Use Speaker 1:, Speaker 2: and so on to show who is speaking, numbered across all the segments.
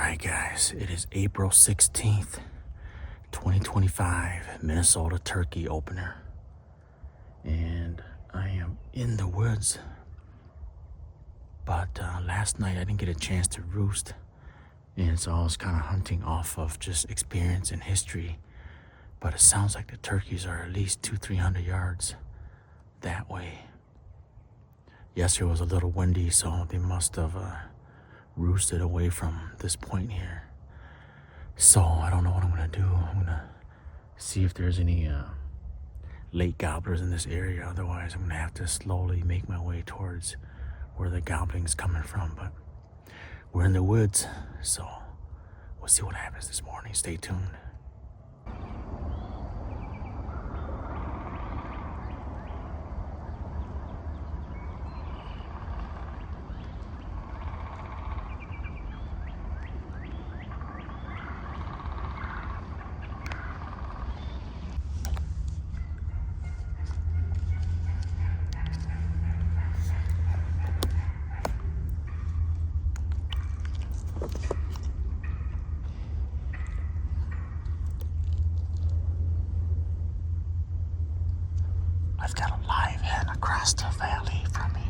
Speaker 1: Alright guys, it is April 16th, 2025, Minnesota turkey opener. And I am in the woods. But last night I didn't get a chance to roost. And so I was kind of hunting off of just experience and history. But it sounds like the turkeys are at least 200-300 yards that way. Yesterday was a little windy, so they must have roosted away from this point here. So I don't know what I'm gonna do. I'm gonna see if there's any late gobblers in this area. Otherwise I'm gonna have to slowly make my way towards where the gobbling's coming from. But we're in the woods, so we'll see what happens this morning. Stay tuned. I've got a live hen across the valley from me.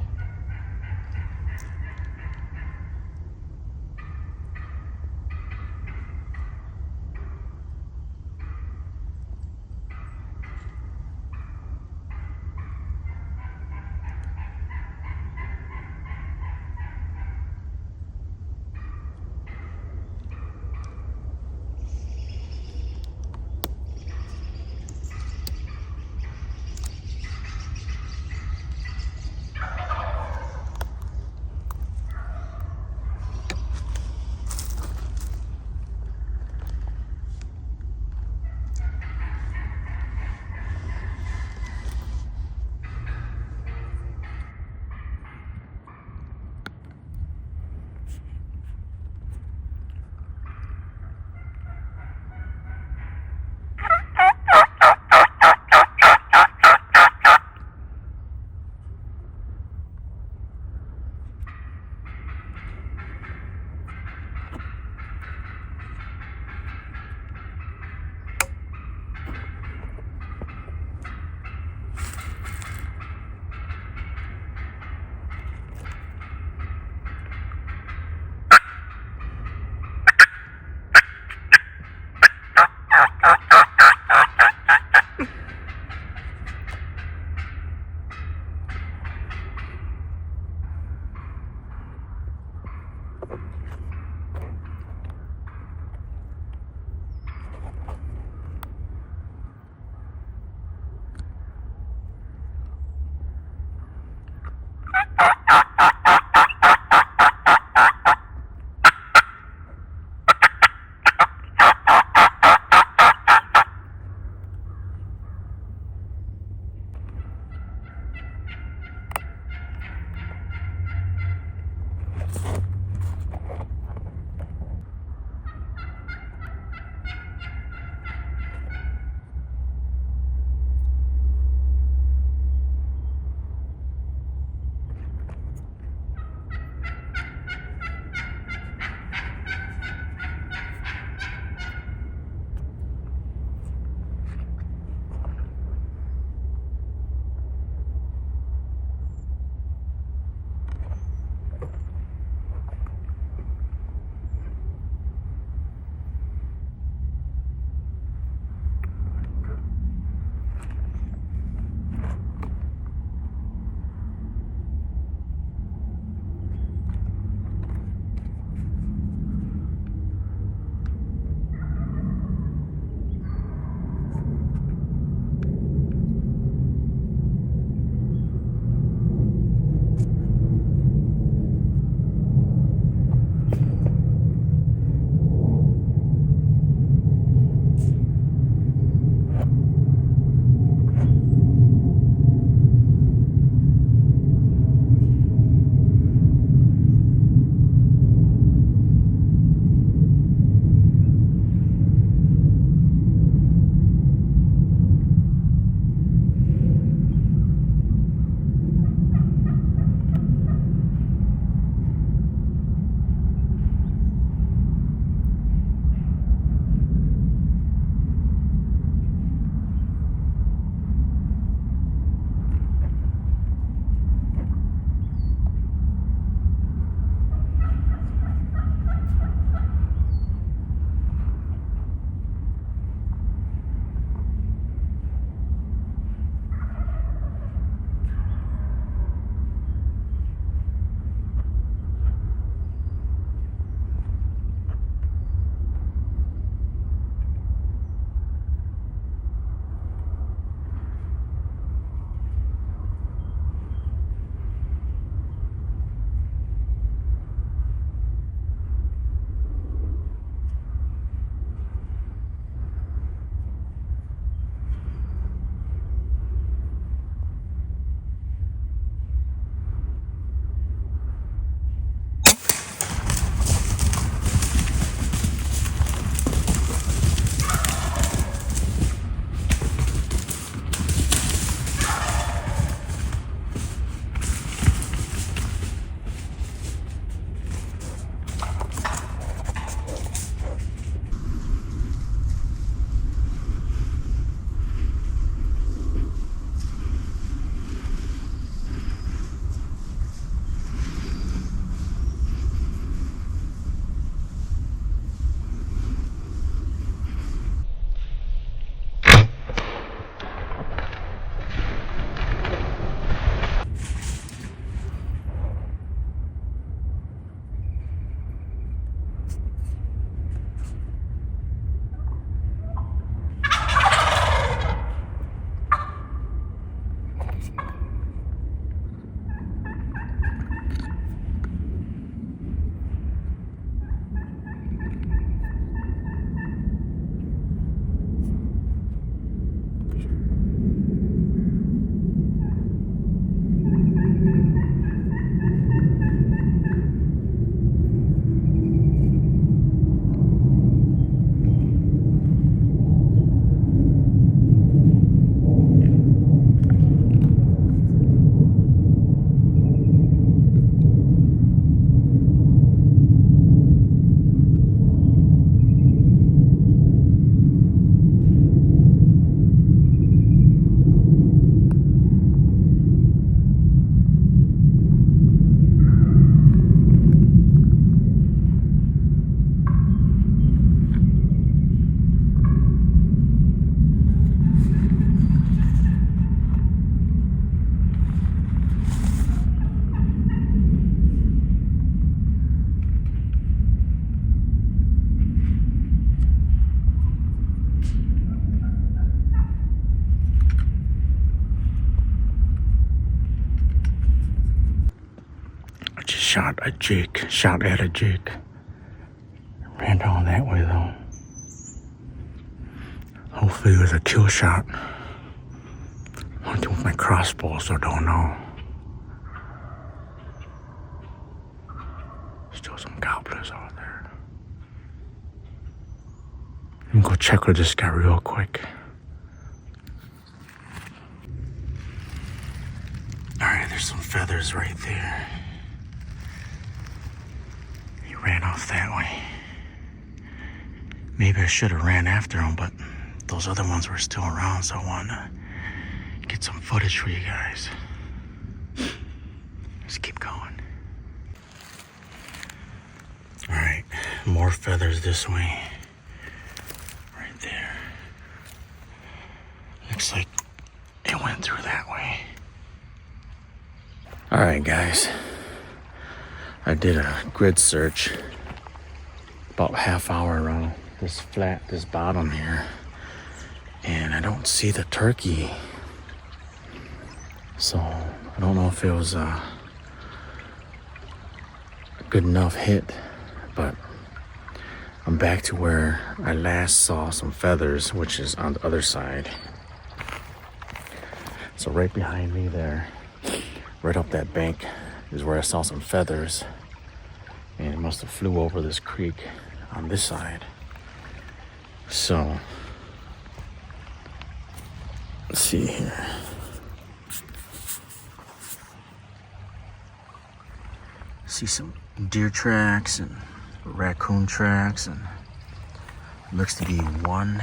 Speaker 1: just shot at a jig. Ran down that way though. Hopefully it was a kill shot. Hunting with my crossbow, so don't know. Still some gobblers out there. Let me go check with this guy real quick. Alright, there's some feathers right there. He ran off that way. Maybe I should have ran after him, but those other ones were still around, so I wanted to get some footage for you guys. Let's keep going. Alright, more feathers this way. Right there. Looks like it went through that way. Alright guys, I did a grid search about half hour around this bottom here, and I don't see the turkey, so I don't know if it was a good enough hit, but I'm back to where I last saw some feathers, which is on the other side. So right behind me there, right up that bank, is where I saw some feathers, and it must have flew over this creek on this side. So let's see here. See some deer tracks and raccoon tracks, and looks to be one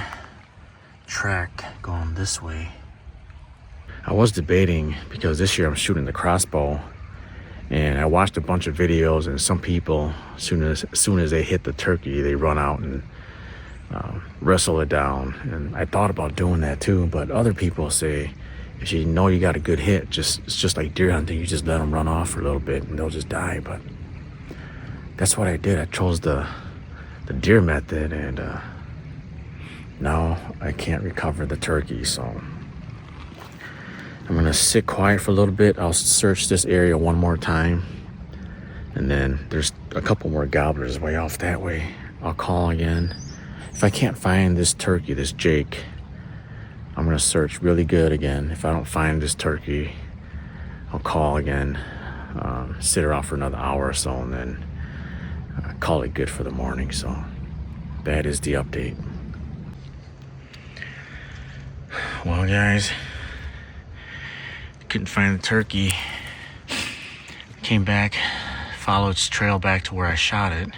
Speaker 1: track going this way. I was debating, because this year I'm shooting the crossbow, and I watched a bunch of videos, and some people, as soon as they hit the turkey, they run out and wrestle it down. And I thought about doing that too, but other people say if you know you got a good hit, it's just like deer hunting, you just let them run off for a little bit and they'll just die. But that's what I did. I chose the deer method, and now I can't recover the turkey, so I'm gonna sit quiet for a little bit. I'll search this area one more time, and then there's a couple more gobblers way off that way. I'll call again. If I can't find this turkey, this Jake, I'm gonna search really good again. If I don't find this turkey, I'll call again, sit around for another hour or so, and then call it good for the morning. So that is the update. Well guys, couldn't find the turkey. Came back, followed its trail back to where I shot it,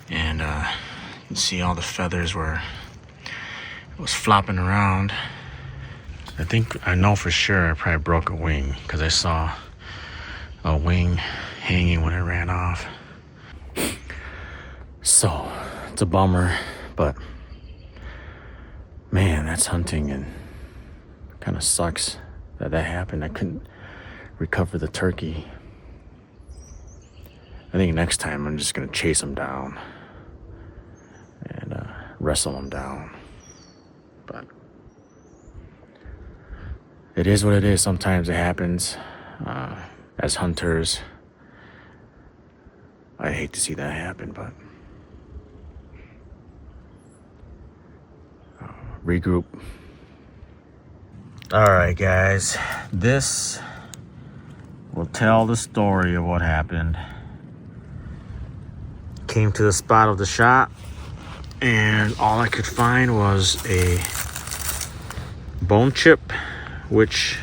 Speaker 1: and you can see all the feathers where it was flopping around. I know for sure I probably broke a wing, because I saw a wing hanging when it ran off. So it's a bummer, but man, that's hunting, and kind of sucks that happened. I couldn't recover the turkey. I think next time I'm just gonna chase him down and wrestle him down. But it is what it is. Sometimes it happens. As hunters, I hate to see that happen, but regroup. Alright guys, this will tell the story of what happened. Came to the spot of the shot, and all I could find was a bone chip, which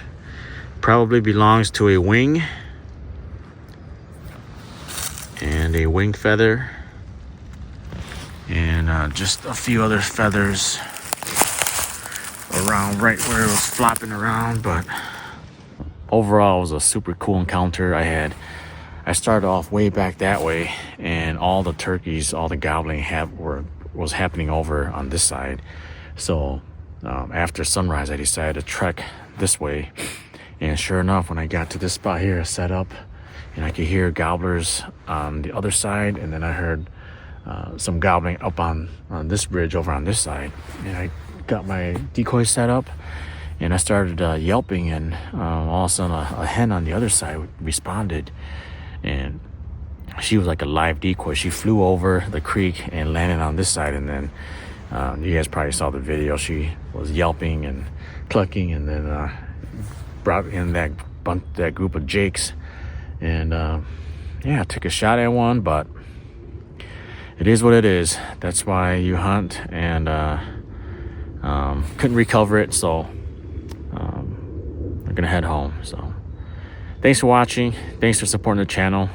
Speaker 1: probably belongs to a wing, and a wing feather, and just a few other feathers around right where it was flopping around. But overall, it was a super cool encounter. I started off way back that way, and all the turkeys, all the gobbling was happening over on this side. So after sunrise, I decided to trek this way, and sure enough, when I got to this spot here, I set up, and I could hear gobblers on the other side, and then I heard some gobbling up on this bridge over on this side, and I got my decoy set up, and I started yelping, and all of a sudden a hen on the other side responded, and she was like a live decoy. She flew over the creek and landed on this side, and then you guys probably saw the video. She was yelping and clucking, and then brought in that group of jakes, and yeah, took a shot at one, but it is what it is. That's why you hunt, and couldn't recover it, so we're gonna head home. So thanks for watching, thanks for supporting the channel.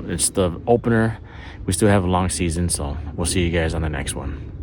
Speaker 1: It's the opener. We still have a long season, so we'll see you guys on the next one.